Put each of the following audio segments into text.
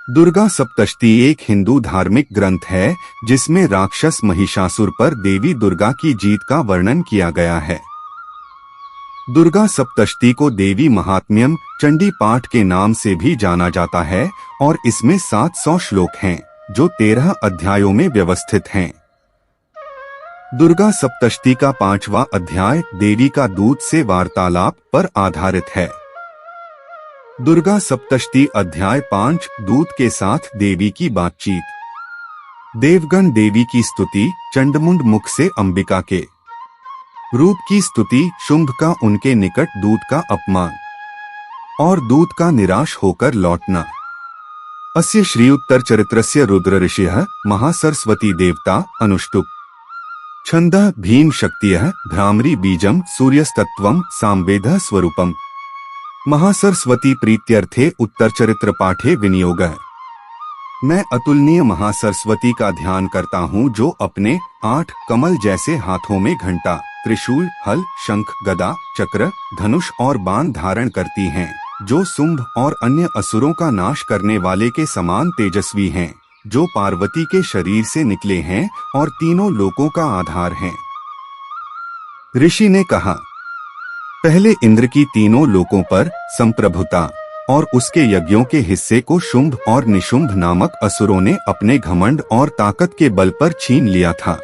दुर्गा सप्तशती एक हिंदू धार्मिक ग्रंथ है जिसमें राक्षस महिषासुर पर देवी दुर्गा की जीत का वर्णन किया गया है। दुर्गा सप्तशती को देवी महात्म्यम चंडी पाठ के नाम से भी जाना जाता है और इसमें 700 श्लोक हैं जो 13 अध्यायों में व्यवस्थित हैं। दुर्गा सप्तशती का 5वां अध्याय देवी का दूत से वार्तालाप पर आधारित है। दुर्गा सप्तशती अध्याय 5 दूत के साथ देवी की बातचीत। देवगण देवी की स्तुति, चंडमुंड मुख से अंबिका के रूप की स्तुति, शुंभ का उनके निकट दूत का अपमान और दूत का निराश होकर लौटना। अस्य श्री उत्तर चरित्रस्य रुद्र ऋषिः महासरस्वती देवता अनुष्टुप छंदः भीम शक्तियः भ्रामरी बीजम सूर्यस्तत्वं सामवेदः स्वरूपम। महासरस्वती प्रीत्यर्थे उत्तर चरित्र पाठे विनियोगः। मैं अतुलनीय महासरस्वती का ध्यान करता हूँ जो अपने 8 कमल जैसे हाथों में घंटा, त्रिशूल, हल, शंख, गदा, चक्र, धनुष और बाण धारण करती हैं, जो शुंभ और अन्य असुरों का नाश करने वाले के समान तेजस्वी हैं, जो पार्वती के शरीर से निकले हैं और तीनों लोकों का आधार हैं। ऋषि ने कहा, पहले इंद्र की तीनों लोकों पर संप्रभुता और उसके यज्ञों के हिस्से को शुंभ और निशुंभ नामक असुरों ने अपने घमंड और ताकत के बल पर छीन लिया था।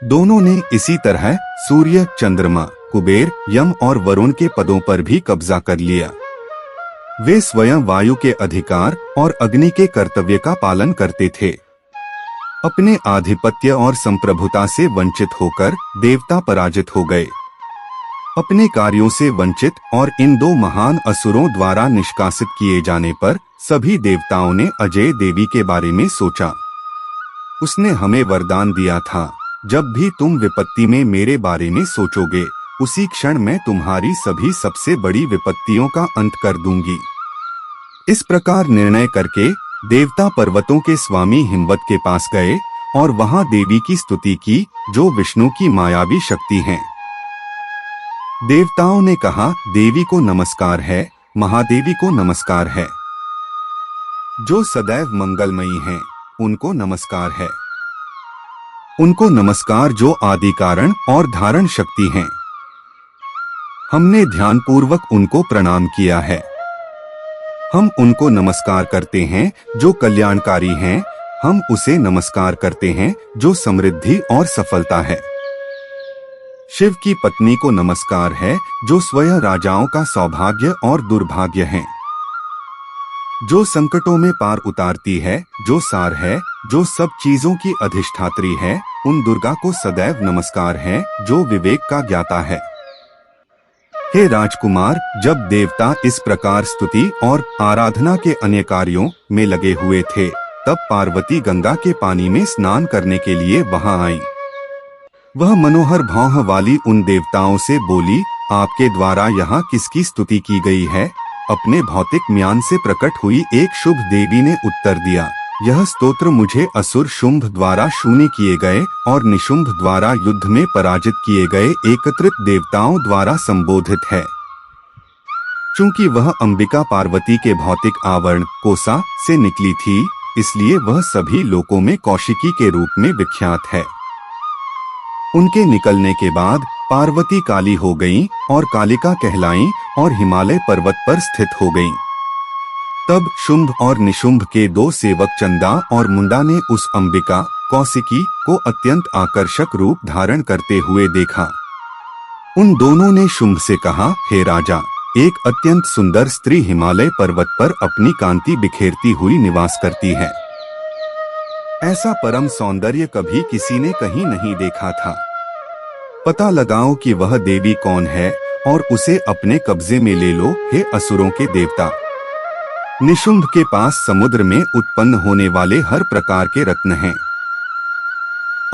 दोनों ने इसी तरह सूर्य, चंद्रमा, कुबेर, यम और वरुण के पदों पर भी कब्जा कर लिया। वे स्वयं वायु के अधिकार और अग्नि के कर्तव्य का पालन करते थे। अपने आधिपत्य और संप्रभुता से वंचित होकर देवता पराजित हो गए। अपने कार्यों से वंचित और इन 2 महान असुरों द्वारा निष्कासित किए जाने पर सभी देवताओं ने अजय देवी के बारे में सोचा। उसने हमें वरदान दिया था, जब भी तुम विपत्ति में मेरे बारे में सोचोगे, उसी क्षण मैं तुम्हारी सभी सबसे बड़ी विपत्तियों का अंत कर दूंगी। इस प्रकार निर्णय करके देवता पर्वतों के स्वामी हिमवत के पास गए और वहां देवी की स्तुति की, जो विष्णु की मायावी शक्ति हैं। देवताओं ने कहा, देवी को नमस्कार है, महादेवी को नमस्कार है, जो सदैव मंगलमयी हैं, उनको नमस्कार है। उनको नमस्कार जो आदि कारण और धारण शक्ति हैं। हमने ध्यानपूर्वक उनको प्रणाम किया है। हम उनको नमस्कार करते हैं जो कल्याणकारी हैं। हम उसे नमस्कार करते हैं जो समृद्धि और सफलता है। शिव की पत्नी को नमस्कार है, जो स्वयं राजाओं का सौभाग्य और दुर्भाग्य है, जो संकटों में पार उतारती है, जो सार है, जो सब चीजों की अधिष्ठात्री है। उन दुर्गा को सदैव नमस्कार है, जो विवेक का ज्ञाता है। हे राजकुमार, जब देवता इस प्रकार स्तुति और आराधना के अन्य कार्यों में लगे हुए थे, तब पार्वती गंगा के पानी में स्नान करने के लिए वहां आई। वह मनोहर भौह वाली उन देवताओं से बोली, आपके द्वारा यहाँ किसकी स्तुति की गई है? अपने भौतिक ज्ञान से प्रकट हुई एक शुभ देवी ने उत्तर दिया, यह स्तोत्र मुझे असुर शुंभ द्वारा शून्य किए गए और निशुंभ द्वारा युद्ध में पराजित किए गए एकत्रित देवताओं द्वारा संबोधित है। चूंकि वह अंबिका पार्वती के भौतिक आवरण कोसा से निकली थी, इसलिए वह सभी लोकों में कौशिकी के रूप में विख्यात है। उनके निकलने के बाद पार्वती काली हो गईं और कालिका कहलाईं और हिमालय पर्वत पर स्थित हो गईं। तब शुंभ और निशुंभ के 2 सेवक चंदा और मुंडा ने उस अंबिका कौशिकी को अत्यंत आकर्षक रूप धारण करते हुए देखा। उन दोनों ने शुंभ से कहा, हे राजा, एक अत्यंत सुंदर स्त्री हिमालय पर्वत पर अपनी कांति बिखेरती हुई निवास करती है। ऐसा परम सौंदर्य कभी किसी ने कहीं नहीं देखा था। पता लगाओ कि वह देवी कौन है और उसे अपने कब्जे में ले लो, हे असुरों के देवता। निशुंभ के पास समुद्र में उत्पन्न होने वाले हर प्रकार के रत्न हैं।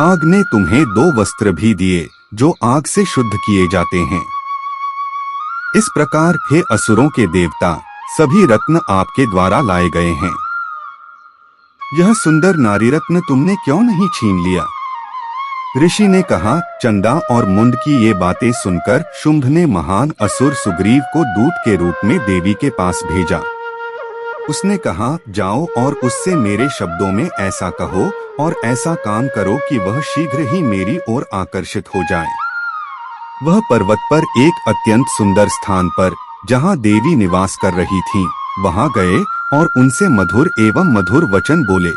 आग ने तुम्हें 2 वस्त्र भी दिए, जो आग से शुद्ध किए जाते हैं। इस प्रकार हे असुरों के देवता, सभी रत्न आपके द्वारा लाए गए हैं। यह सुंदर नारी रत्न तुमने क्यों नहीं छीन लिया? ऋषि ने कहा, चंदा और मुंड की ये बातें सुनकर शुंभ ने महान असुर सुग्रीव को दूत के रूप में देवी के पास भेजा। उसने कहा, जाओ और उससे मेरे शब्दों में ऐसा कहो और ऐसा काम करो कि वह शीघ्र ही मेरी ओर आकर्षित हो जाए। वह पर्वत पर एक अत्यंत सुंदर स्थान पर, जहाँ देवी निवास कर रही थीं, वहाँ गए और उनसे मधुर एवं मधुर वचन बोले।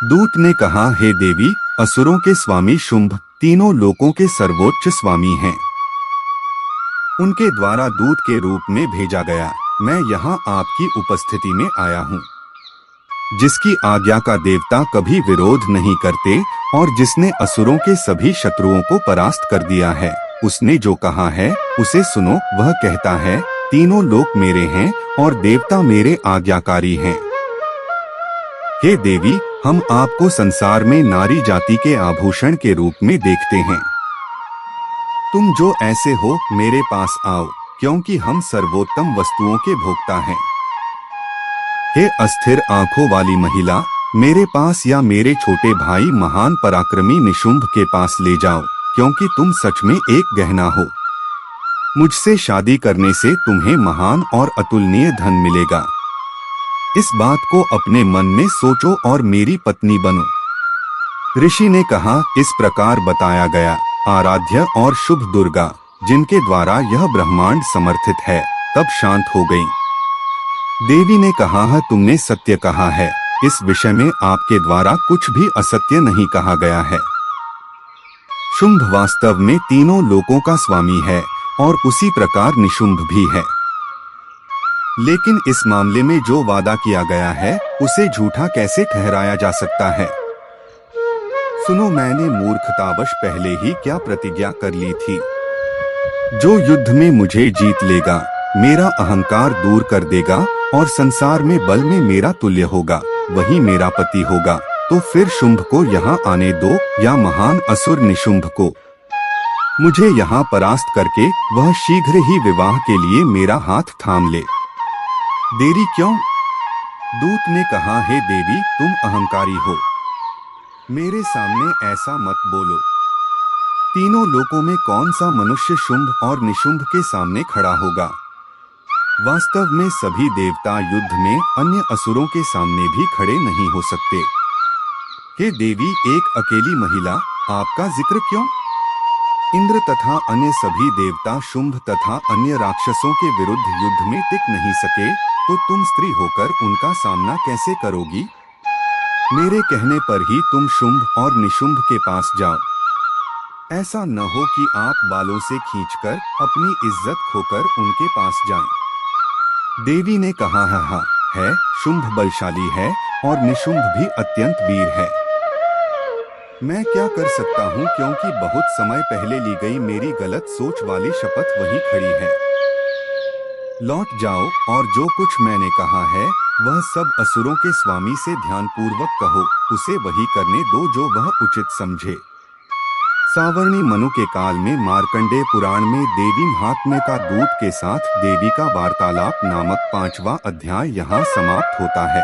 दूत ने कहा, हे देवी, असुरों के स्वामी शुंभ तीनों लोकों के सर्वोच्च स्वामी हैं। उनके द्वारा दूत के रूप में भेजा गया मैं यहाँ आपकी उपस्थिति में आया हूँ। जिसकी आज्ञा का देवता कभी विरोध नहीं करते और जिसने असुरों के सभी शत्रुओं को परास्त कर दिया है, उसने जो कहा है उसे सुनो। वह कहता है, तीनों लोक मेरे हैं और देवता मेरे आज्ञाकारी हैं। हे देवी, हम आपको संसार में नारी जाति के आभूषण के रूप में देखते हैं। तुम जो ऐसे हो मेरे पास आओ, क्योंकि हम सर्वोत्तम वस्तुओं के भोक्ता हैं। हे अस्थिर आंखों वाली महिला, मेरे पास या मेरे छोटे भाई महान पराक्रमी निशुंभ के पास ले जाओ, क्योंकि तुम सच में एक गहना हो। मुझसे शादी करने से तुम्हें महान और अतुलनीय धन मिलेगा। इस बात को अपने मन में सोचो और मेरी पत्नी बनो। ऋषि ने कहा, इस प्रकार बताया गया आराध्य और शुभ दुर्गा, जिनके द्वारा यह ब्रह्मांड समर्थित है, तब शांत हो गईं। देवी ने कहा, तुमने सत्य कहा है, इस विषय में आपके द्वारा कुछ भी असत्य नहीं कहा गया है। शुंभ वास्तव में तीनों लोकों का स्वामी है और उसी प्रकार निशुंभ भी है। लेकिन इस मामले में जो वादा किया गया है उसे झूठा कैसे ठहराया जा सकता है। सुनो, मैंने मूर्खतावश पहले ही क्या प्रतिज्ञा कर ली थी। जो युद्ध में मुझे जीत लेगा, मेरा अहंकार दूर कर देगा और संसार में बल में मेरा तुल्य होगा, वही मेरा पति होगा। तो फिर शुंभ को यहाँ आने दो या महान असुर निशुंभ को। मुझे यहाँ परास्त करके वह शीघ्र ही विवाह के लिए मेरा हाथ थाम ले। देरी क्यों? दूत ने कहा, हे देवी, तुम अहंकारी हो, मेरे सामने ऐसा मत बोलो। तीनों लोकों में कौन सा मनुष्य शुंभ और निशुंभ के सामने खड़ा होगा? वास्तव में सभी देवता युद्ध में अन्य असुरों के सामने भी खड़े नहीं हो सकते। हे देवी, एक अकेली महिला, आपका जिक्र क्यों? इंद्र तथा अन्य सभी देवता शुंभ तथा अन्य राक्षसों के विरुद्ध युद्ध में टिक नहीं सके, तो तुम स्त्री होकर उनका सामना कैसे करोगी? मेरे कहने पर ही तुम शुंभ और निशुंभ के पास जाओ। ऐसा न हो कि आप बालों से खींचकर अपनी इज्जत खोकर उनके पास जाएं। देवी ने कहा, हा है, शुंभ बलशाली है और निशुंभ भी अत्यंत वीर है। मैं क्या कर सकता हूँ, क्योंकि बहुत समय पहले ली गई मेरी गलत सोच वाली शपथ वही खड़ी है। लौट जाओ और जो कुछ मैंने कहा है वह सब असुरों के स्वामी से ध्यानपूर्वक कहो, उसे वही करने दो जो वह उचित समझे। सावर्णी मनु के काल में मार्कंडेय पुराण में देवी महात्म्य का दूत के साथ देवी का वार्तालाप नामक 5वां अध्याय यहाँ समाप्त होता है।